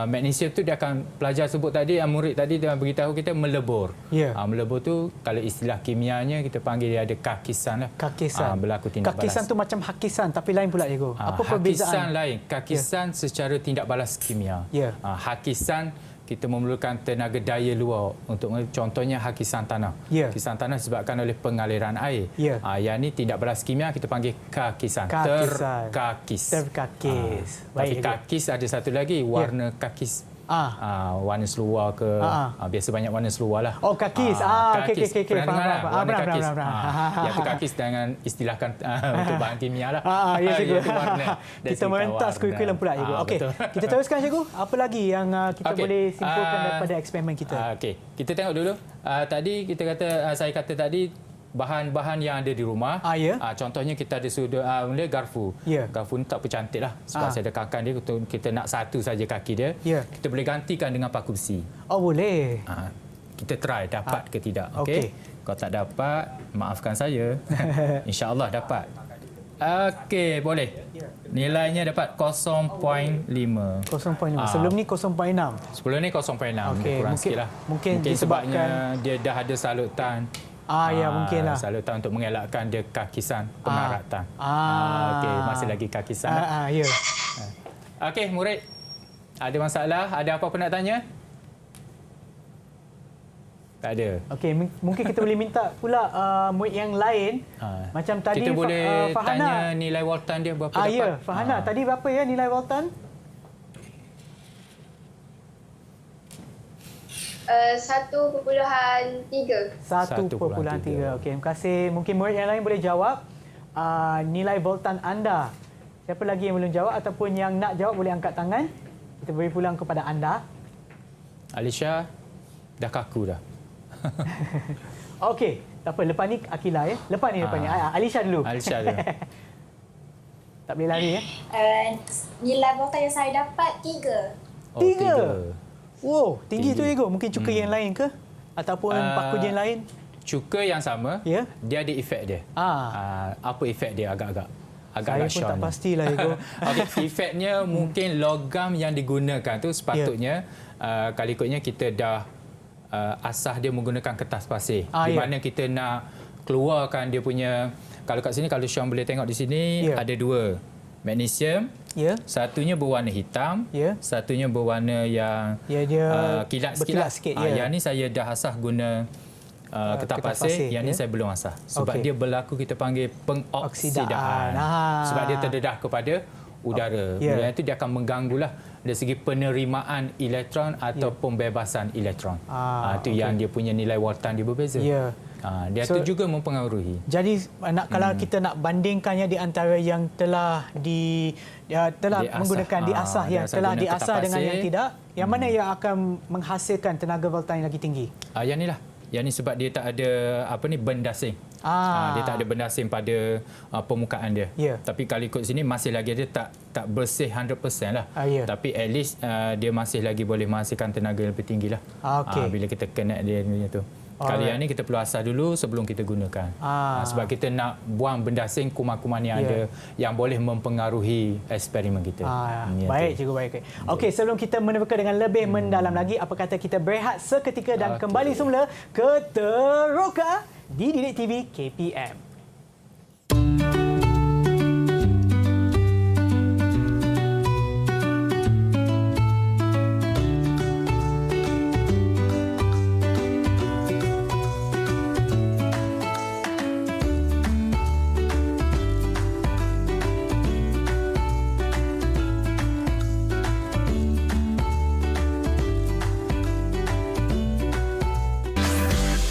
magnesium tu dia akan, pelajar sebut tadi, murid tadi dia beritahu kita melebur. Ya. Melebur tu kalau istilah kimianya kita panggil dia ada kakisan lah. Kakisan. Berlaku tindak kakisan balas. tu macam hakisan tapi lain pula cikgu. Apa perbezaan? Hakisan lain. Kakisan secara tindak balas kimia. Ya. Hakisan kita memerlukan tenaga daya luar untuk, contohnya hakisan tanah. Ya. Hakisan tanah disebabkan oleh pengaliran air. Ya. Yang ni tindak balas kimia kita panggil kakisan. Kakisan. Terkakis. Terkakis. Tapi Baik, kakis ada satu lagi, warna kakis. Warna seluar ke, biasa banyak warna seluar lah. Oh, kakis. Okey. Pernah dengar lah, warna Benar, kakis. benar. Yang tu kakis dengan istilahkan untuk bahan kimia lah. Ya, cikgu. Iaitu warna. Dari Kita segi merentas warna. kurikulum pula, cikgu. Okey, Betul. kita teruskan, cikgu. Apa lagi yang kita Okey. boleh simpulkan daripada eksperimen kita? Okey, kita tengok dulu. Tadi kita kata, saya kata tadi, bahan-bahan yang ada di rumah. Ya. Contohnya kita ada garfu. Ya. Garfu ni tak bercantik lah. Sebab saya dekatkan dia, kita nak satu saja kaki dia. Ya. Kita boleh gantikan dengan paku besi. Oh, boleh. Kita try dapat ke tidak. Okey. Okey. Kalau tak dapat, maafkan saya. InsyaAllah dapat. Okey, boleh. Nilainya dapat 0.5. 0.5. Sebelum ni 0.6. Sebelum ni 0.6. Okey, Kurang mungkin- sikit lah. mungkin sebabnya disebabkan- dia dah ada salutan. Ya mungkin lah. Salutan untuk mengelakkan dia kakisan pengaratan. Ah. Okey, masih lagi kakisan. Ya. Okey, murid. Ada masalah? Ada apa-apa nak tanya? Tak ada. Okey, mungkin kita boleh minta pula murid yang lain. Macam tadi Kita boleh Fahana. tanya nilai Walton dia berapa dapat. Ya, Fahana. Tadi berapa ya nilai Walton? 1.3. 1.3. Okey, terima kasih. Mungkin murid yang lain boleh jawab nilai Voltan anda. Siapa lagi yang belum jawab ataupun yang nak jawab boleh angkat tangan. Kita beri pulang kepada anda. Alisha dah kaku dah. Okey, tak apa. Lepas ni Akila ya. Lepas ni. Alisha dulu. Alisha dulu. Tak boleh lari ya. Nilai voltan yang saya dapat 3. 3. Wow, tinggi tu ego. Mungkin cuka yang lain ke? Ataupun paku yang lain? Cuka yang sama, Ya. dia ada efek dia. Apa efek dia agak-agak? Saya pun tak pastilah ego. Okay, efeknya mungkin logam yang digunakan tu sepatutnya kalau ikutnya kita dah asah dia menggunakan kertas pasir. Di mana kita nak keluarkan dia punya, kalau kat sini, kalau Syam boleh tengok di sini, ada 2. Magnesium, satunya berwarna hitam, satunya berwarna yang kilat sikit. Yang ni saya dah asah guna kertas pasir, yang ni saya belum asah. Sebab dia berlaku kita panggil pengoksidaan. Sebab dia terdedah kepada udara. Yang itu dia akan mengganggulah dari segi penerimaan elektron atau pembebasan elektron. Itu yang dia punya nilai Walton dia berbeza. Dia tu juga mempengaruhi. Jadi kalau kita nak bandingkannya di antara yang telah menggunakan diasah telah diasah dengan yang tidak, yang mana yang akan menghasilkan tenaga voltan yang lagi tinggi? Yang ni lah. Yang ni sebab dia tak ada benda asing. Dia tak ada benda asing pada permukaan dia. Tapi kalau ikut sini masih lagi dia tak bersih 100% lah. Tapi at least dia masih lagi boleh menghasilkan tenaga yang lebih tinggi lah. Bila kita connect dia tu. Kali yang ni kita perlu asah dulu sebelum kita gunakan. Sebab kita nak buang benda asing, kuman-kuman yang ada yang boleh mempengaruhi eksperimen kita. Baik, cikgu, baik. Okey, sebelum kita menerka dengan lebih mendalam lagi, apa kata kita berehat seketika dan kembali semula ke Teroka di Didik TV KPM.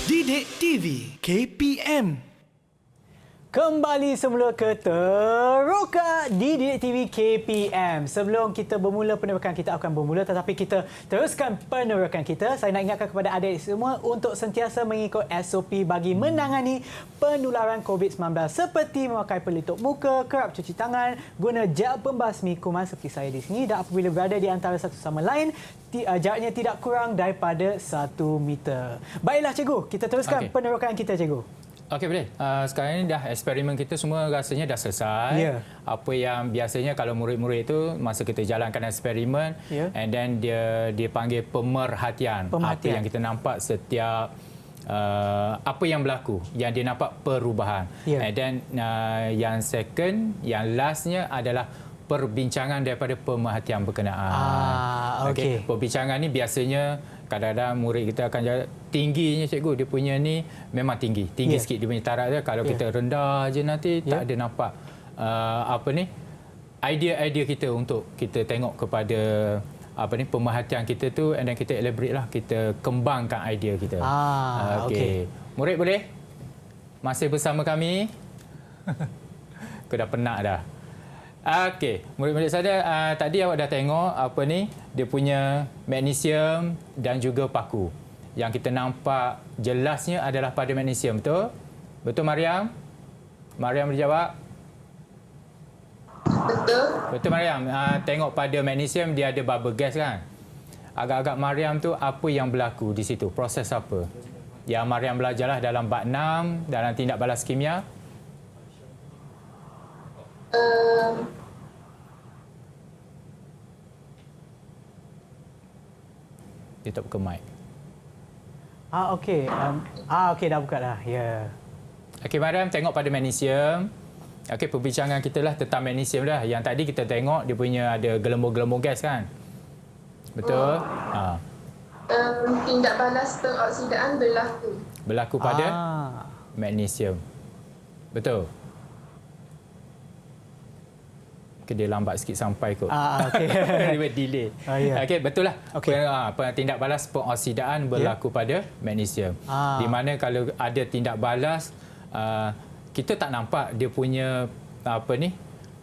Didik TV KPM. Kembali semula ke Teroka di Didik TV KPM. Sebelum kita bermula penerokan kita akan bermula, tetapi kita teruskan penerokan kita. Saya nak ingatkan kepada adik semua untuk sentiasa mengikut SOP bagi menangani penularan COVID-19 seperti memakai pelitup muka, kerap cuci tangan, guna gel pembasmi kuman seperti saya di sini, dan apabila berada di antara satu sama lain, jaraknya tidak kurang daripada 1 meter. Baiklah cikgu, kita teruskan penerokan kita cikgu. Okey, boleh. Sekarang ni dah eksperimen kita semua rasanya dah selesai. Apa yang biasanya kalau murid-murid itu masa kita jalankan eksperimen, and then dia panggil pemerhatian. Apa yang kita nampak setiap apa yang berlaku, yang dia nampak perubahan. And then yang second, yang lastnya adalah perbincangan daripada pemerhatian berkenaan. Okey. Perbincangan ni biasanya kadang-kadang murid kita akan jawab, tingginya cikgu, dia punya ni memang tinggi sikit dia punya taraf dia. Kalau kita rendah je nanti tak ada nampak idea-idea kita untuk kita tengok kepada pemerhatian kita tu, and then kita elaborate lah, kita kembangkan idea kita. Okey. Murid boleh masih bersama kami? Aku dah penat dah. Okey, murid-murid saya, tadi awak dah tengok dia punya magnesium dan juga paku. Yang kita nampak jelasnya adalah pada magnesium, betul? Betul Mariam? Mariam boleh jawab? Betul. Betul Mariam. Tengok pada magnesium dia ada bubble gas kan? Agak-agak Mariam tu apa yang berlaku di situ? Proses apa? Yang Mariam belajarlah dalam bab 6 dalam tindak balas kimia. Dia tak buka mic. Okey. Okey, dah buka dah. Ya. Okey, Mariam, tengok pada magnesium. Okey, perbincangan kita lah tentang magnesium dah. Yang tadi kita tengok dia punya ada gelembung-gelembung gas kan? Betul? Tindak balas pengoksidaan Berlaku pada magnesium. Betul? Dia lambat sikit sampai kot. Okey. Dia delay. Ya. Okey, betul lah. Okey. Tindak balas pengoksidaan berlaku pada magnesium. Di mana kalau ada tindak balas, kita tak nampak dia punya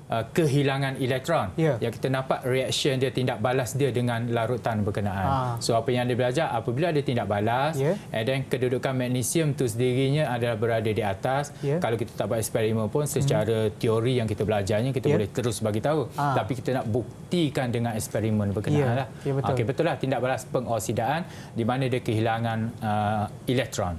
kehilangan elektron. Yang kita nampak reaction dia, tindak balas dia dengan larutan berkenaan. So apa yang dia belajar, apabila ada tindak balas, dan kedudukan magnesium tu sendirinya adalah berada di atas. Kalau kita tak buat eksperimen pun, secara teori yang kita belajarnya, kita boleh terus bagi tahu. Tapi kita nak buktikan dengan eksperimen berkenaan lah. Okey, betul lah, tindak balas pengoksidaan di mana dia kehilangan elektron.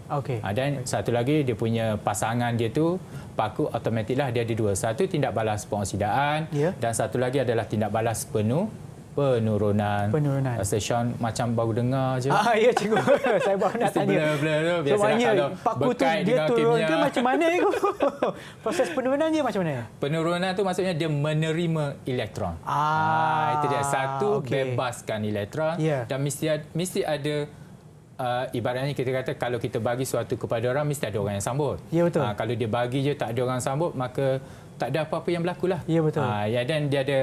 Dan satu lagi, dia punya pasangan dia tu, paku automatik lah, dia ada dua. Satu tindak balas pengoksidaan dan satu lagi adalah tindak balas penurunan. Rasa Sean macam baru dengar je. Ya cikgu. Saya baru nak tanya. Biasalah kalau paku tu dia turun ke macam mana cikgu? Proses penurunan dia macam mana? Penurunan tu maksudnya dia menerima elektron. Itu dia. Satu, bebaskan elektron dan mesti ada ibaratnya kita kata kalau kita bagi sesuatu kepada orang mesti ada orang yang sambut. Ya betul. Kalau dia bagi je tak ada orang sambut, maka tak ada apa-apa yang berlaku lah. Ya betul. Dan dia ada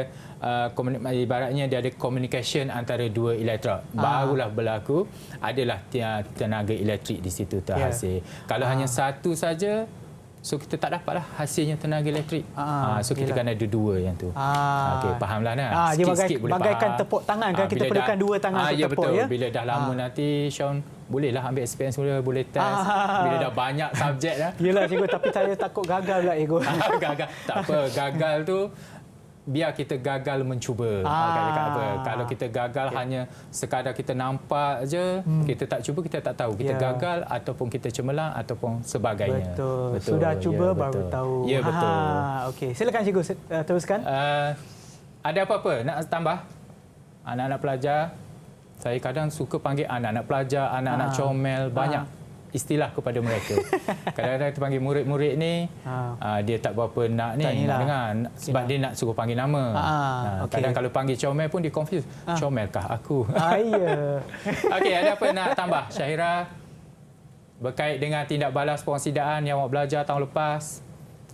ibaratnya dia ada communication antara dua elektron. Barulah berlaku adalah tenaga elektrik di situ terhasil. Kalau hanya satu saja, so kita tak dapatlah hasilnya tenaga elektrik. So kita kan ada dua yang tu. Okey, fahamlah nah. Dia Sikit-sikit boleh bagaikan faham. tepuk tangan kan, kita perlukan dua tangan untuk ya, tepuk. Betul. Bila dah lama nanti Sean bolehlah ambil experience mula, boleh test. Bila dah banyak subjek dah. Yelah cikgu, tapi saya takut gagal pula cikgu. Gagal. Tak apa, gagal tu biar kita gagal mencuba. Kalau kita gagal hanya sekadar kita nampak je, kita tak cuba, kita tak tahu. Kita gagal ataupun kita cemerlang ataupun sebagainya. Betul. Sudah cuba baru tahu. Ya, betul. Okey, silakan cikgu teruskan. Ada apa-apa nak tambah? Anak-anak pelajar, saya kadang suka panggil anak-anak pelajar, anak-anak comel, banyak istilah kepada mereka. Kadang-kadang kita panggil murid-murid ni, dia tak berapa nak dengar sebab dia nak suruh panggil nama. Kadang kalau panggil comel pun dia confuse. Comelkah aku? Okey, ada apa nak tambah, Syahira? Berkait dengan tindak balas pengoksidaan yang awak belajar tahun lepas,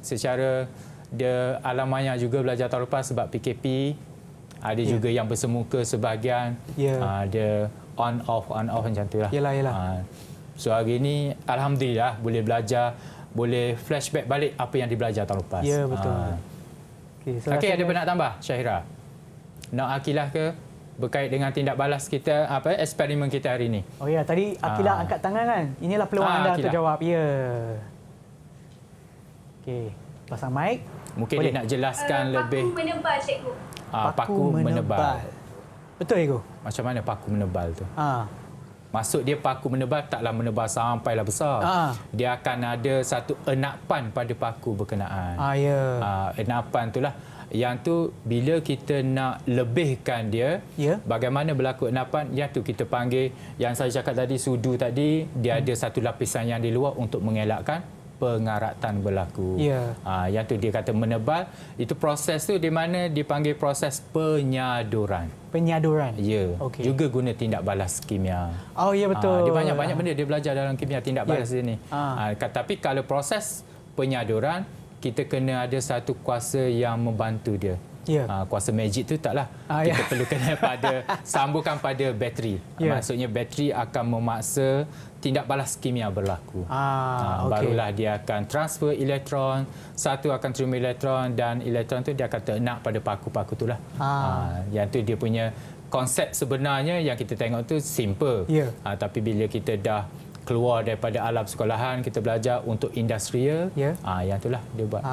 secara dia alamanya juga belajar tahun lepas sebab PKP. Ada juga yang bersemuka sebahagian. Dia on off macam tu lah. Yelah. So hari ini alhamdulillah boleh belajar, boleh flashback balik apa yang dibelajar tahun lepas. Ya, betul. Okey, ada apa nak tambah, Syahira? Nak Akilah ke berkait dengan tindak balas kita, eksperimen kita hari ini? Oh ya, tadi Akilah angkat tangan kan? Inilah peluang anda untuk jawab. Ya. Okey, pasang mic. Mungkin dia nak jelaskan lebih. Paku menebal, cikgu. Paku menebal. Betul, cikgu? Macam mana paku menebal tu? Maksud dia paku menebal taklah menebal sampailah besar. Dia akan ada satu enapan pada paku berkenaan. Enapan itulah. Yang tu bila kita nak lebihkan dia, bagaimana berlaku enapan, yang tu kita panggil, yang saya cakap tadi, sudu tadi, dia ada satu lapisan yang di luar untuk mengelakkan pengaratan berlaku. Yang tu dia kata menebal, itu proses tu di mana dipanggil proses penyaduran. Ya. Juga guna tindak balas kimia. Oh ya, betul. Dia banyak-banyak benda dia belajar dalam kimia tindak balas ni. Tapi kalau proses penyaduran, kita kena ada satu kuasa yang membantu dia. Kuasa magic tu taklah. Kita perlukan sambungkan pada bateri. Maksudnya bateri akan memaksa tindak balas kimia berlaku. Barulah dia akan transfer elektron, satu akan terima elektron dan elektron tu dia akan ternak pada paku-paku itulah. Yang tu dia punya konsep sebenarnya yang kita tengok tu simple. Tapi bila kita dah keluar daripada alam sekolahan, kita belajar untuk industrial, yang itulah dia buat.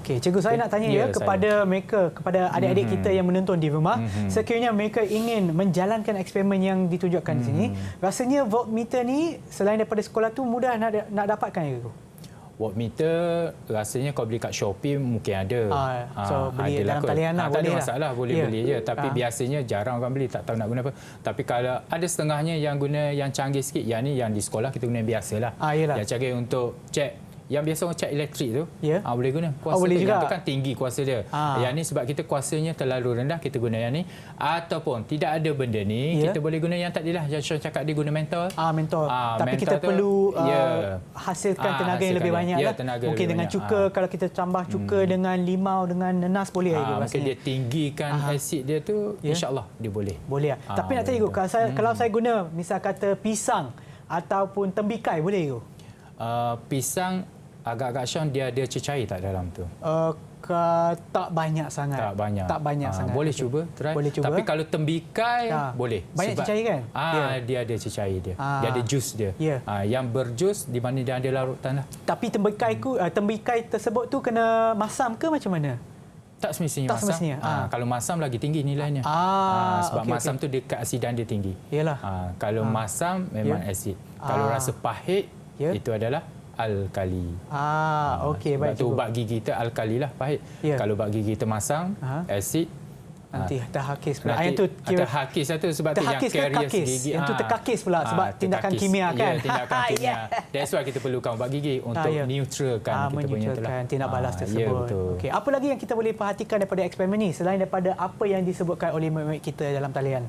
Okey, cikgu, saya nak tanya kepada mereka, kepada adik-adik kita yang menonton di rumah, sekiranya mereka ingin menjalankan eksperimen yang ditujukan di sini, rasanya voltmeter ni selain daripada sekolah tu mudah nak dapatkan, cikgu? watt meter rasanya kau beli kat Shopee mungkin ada. So beli adalah dalam kot. talian lah, Tak ada boleh lah. masalah, boleh beli je. Tapi biasanya jarang orang beli, tak tahu nak guna apa. Tapi kalau ada setengahnya yang guna yang canggih sikit, yang ni yang di sekolah kita guna yang biasalah. Yelah. Yang canggih untuk cek, yang biasa orang cek elektrik tu, Ya. boleh guna. Kuasa boleh tu, juga. yang tu kan tinggi kuasa dia. Yang ni sebab kita kuasanya terlalu rendah, kita guna yang ni. Ataupun tidak ada benda ni, Ya. kita boleh guna yang tadi lah. Yang Sean cakap dia guna mentol. Mentor. Tapi mentor kita tu, perlu ya. hasilkan tenaga yang hasilkan lebih dia. banyak Ya, lah. tenaga Mungkin lebih dengan banyak. cuka, kalau kita tambah cuka dengan limau, dengan nenas boleh ya, Ibu Mungkin rasanya. dia tinggikan asid dia tu, Ya. insya-Allah dia boleh. Boleh lah. Tapi nak tanya Ibu, kalau saya guna misal kata pisang ataupun tembikai, boleh Ibu? Pisang agak-agak Sean dia ada cecair tak dalam tu? Tak banyak sangat. Tak banyak sangat. Boleh Okey. cuba, try. Boleh cuba. Tapi kalau tembikai boleh. Banyak cecair kan? Dia ada cecair dia. Dia ada jus dia. Ya. Yang berjus di mana dia ada larutan lah. Tapi tembikai tersebut tu kena masam ke macam mana? Tak semestinya Tak masam. semestinya. Kalau masam lagi tinggi nilainya. Sebab okey, masam tu dia keasidan dia tinggi. Yalah. Kalau masam memang asid. Kalau rasa pahit itu adalah alkali. Okey, Sebab baik tu cikgu. ubat gigi kita alkali lah, pahit. Ya. Kalau ubat gigi kita masam, asid. Nanti terhakis pula. Nanti Yang tu kira terhakis lah tu sebab tu yang terhakis ke caries kakis? gigi. Yang tu terkakis pula sebab tindakan terkakis. kimia kan? Ya, tindakan kimia. Yeah. That's why kita perlukan ubat gigi untuk Ya. neutralkan kita punya tu lah. Menyucikan tindak balas Ya, tersebut. betul. Okey, apa lagi yang kita boleh perhatikan daripada eksperimen ni selain daripada apa yang disebutkan oleh murid-murid kita dalam talian?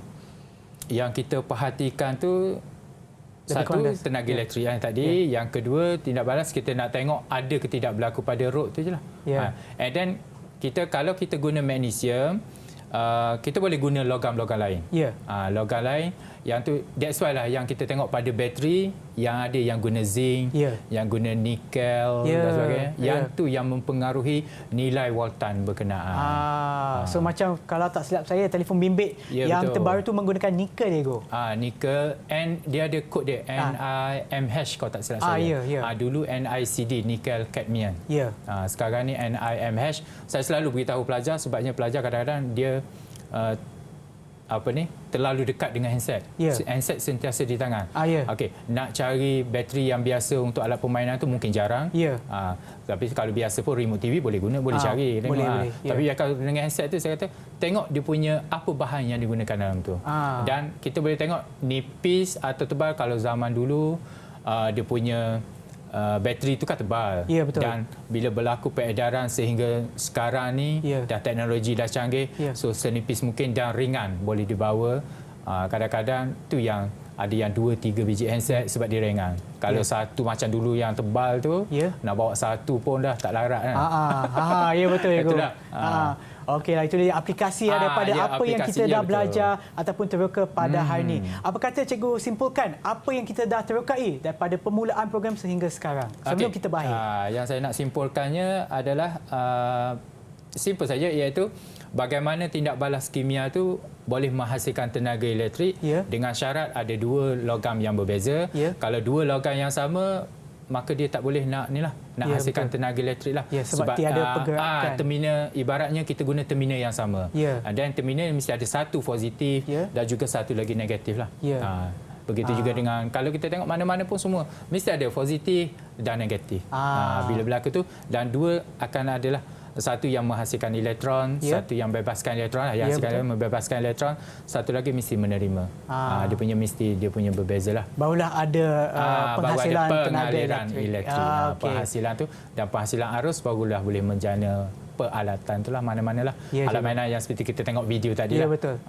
Yang kita perhatikan tu, Lebih satu, kurang tenaga elektrik yang tadi. Yang kedua, tindak balas kita nak tengok ada ke tidak berlaku pada rod tu je lah. Ya. And then, kalau kita guna magnesium, kita boleh guna logam-logam lain. Ya. Logam lain, yang tu, that's why lah yang kita tengok pada bateri, yang ada yang guna zinc, Ya. yang guna nikel Ya. dan sebagainya. Yang Ya. tu yang mempengaruhi nilai voltan berkenaan. So macam kalau tak silap saya, telefon bimbit Ya, yang betul. terbaru tu menggunakan nikel Diego. Nikel, and dia ada kod dia NIMH kalau tak silap saya. Ya. Dulu NICD, nikel cadmium. Ya. Sekarang ni NIMH. Saya selalu beritahu pelajar sebabnya pelajar kadang-kadang dia terlalu dekat dengan handset. Ya. Handset sentiasa di tangan. Ya. Okey, nak cari bateri yang biasa untuk alat permainan tu mungkin jarang. Ya. Tapi kalau biasa pun remote TV boleh guna, boleh cari. Tengok, boleh. Ya. Tapi kalau dengan handset tu saya kata tengok dia punya apa bahan yang digunakan dalam tu. Dan kita boleh tengok nipis atau tebal. Kalau zaman dulu dia punya bateri itu kan tebal. Ya, betul. Dan bila berlaku peredaran sehingga sekarang ni dah teknologi dah canggih, so senipis mungkin dan ringan boleh dibawa. Kadang-kadang tu yang ada yang 2-3 biji handset sebab dia ringan. Kalau satu macam dulu yang tebal tu, nak bawa satu pun dah tak larat kan. Ya betul Diego. Itulah. Okeylah, itu dia aplikasi daripada apa yang kita dah belajar ataupun teroka pada hari ini. Apa kata cikgu simpulkan apa yang kita dah terokai daripada permulaan program sehingga sekarang sebelum kita berakhir? Yang saya nak simpulkannya adalah simple saja, iaitu bagaimana tindak balas kimia tu boleh menghasilkan tenaga elektrik dengan syarat ada dua logam yang berbeza. Kalau dua logam yang sama, maka dia tak boleh nak hasilkan tenaga elektrik lah. Sebab tiada pergerakan. Terminal, ibaratnya kita guna terminal yang sama. Dan terminal mesti ada satu positif dan juga satu lagi negatif lah. Begitu juga dengan, kalau kita tengok mana-mana pun semua, mesti ada positif dan negatif. Bila berlaku tu, dan dua akan adalah satu yang menghasilkan elektron, satu yang bebaskan elektron, yang membebaskan elektron, satu lagi mesti menerima. Dia punya berbeza lah. Barulah ada penghasilan tenaga elektrik. Penghasilan tu dan penghasilan arus barulah boleh menjana peralatan itulah mana-manalah alat mainan yang seperti kita tengok video tadi lah. Betul.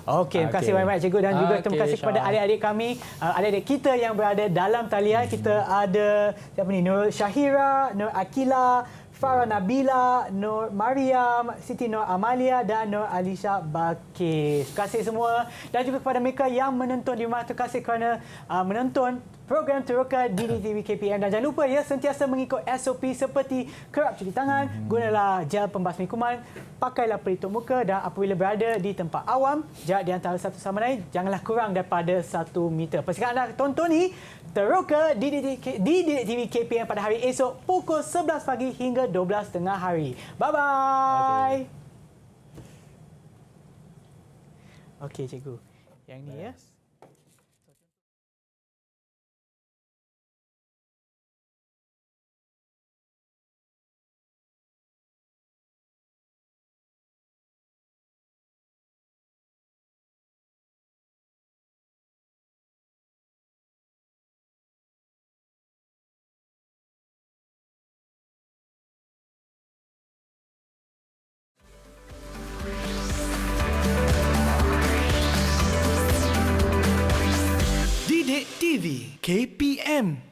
Okey, terima kasih banyak cikgu dan juga terima kasih kepada adik-adik kami, adik-adik kita yang berada dalam talian. Kita ada siapa ni? Nur Syahira, Nur Akila, Farah Nabila, Nur Mariam, Siti Nur Amalia dan Nur Alisha Balkis. Terima kasih semua dan juga kepada mereka yang menonton di rumah. Terima kasih kerana menonton program Teroka di DTV KPM. Dan jangan lupa sentiasa mengikut SOP seperti kerap cuci tangan, gunalah gel pembasmi kuman, pakailah pelitup muka dan apabila berada di tempat awam, jarak di antara satu sama lain janganlah kurang daripada 1 meter. Pastikan anda tonton Teroka di DTV KPM pada hari esok pukul 11 pagi hingga 12 tengah hari. Bye-bye. Okey cikgu. Yang ni ya. KPM